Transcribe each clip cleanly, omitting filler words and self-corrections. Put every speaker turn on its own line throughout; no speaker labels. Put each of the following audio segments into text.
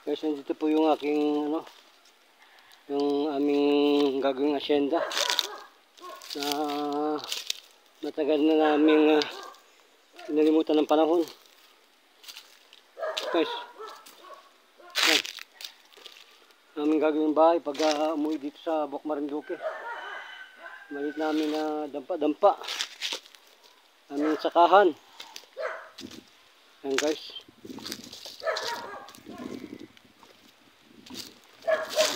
Guys, nandito po yung aking yung aming gagawing asyenda na matagal na naming inalimutan ng panahon. Guys, yan. Aming gagawing bahay pag umuwi dito sa Buwak Marinduque. Malit namin na dampa-dampa. Aming sakahan. Yan guys.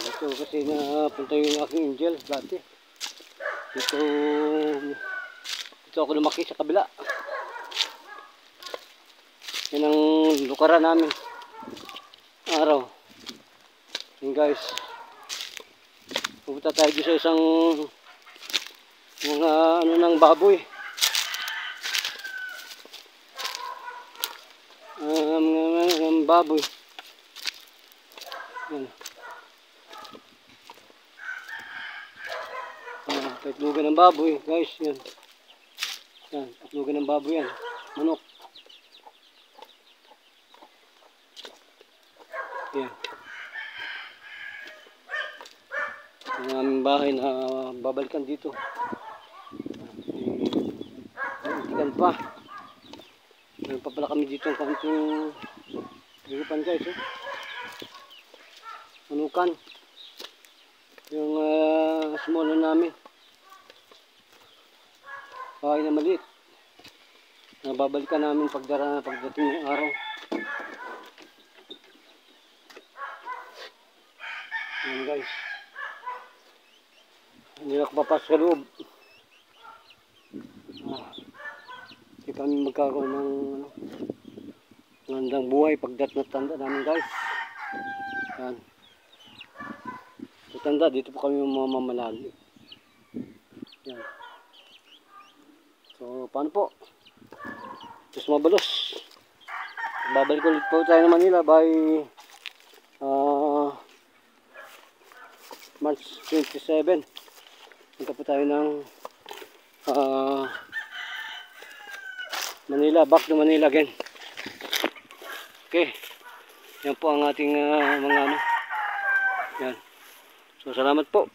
Dito kasi napunta yung aking angel dati. Dito ako lumaki sa kabila. Yan ang lukaran namin. Araw. Yan guys. Pupunta tayo dito sa isang mga ng baboy. Baboy. Yan. Patlugan ng baboy, guys, yan. Yan, patlugan ng baboy yan. Manok. Yan. Ang aming bahay na babalikan dito. Ikan pa. Meron pa pala kami dito ang kaunting hirupan guys. Manukan. Yung small na namin. Bahay na maliit. Nababalikan namin pagdating ng araw. Yan guys. Hindi na ako papasok sa loob. Hindi kami magkakaroon ng magandang buhay pagdating na tanda namin guys. Yan. Sa tanda, dito po kami mamamalagi. Yan. So, paano po? Diyos mabalos. Babalik ulit po tayo ng Manila by March 27. Punta po tayo ng Manila, back to Manila again. Okay. Yan po ang ating mga yan. So, salamat po.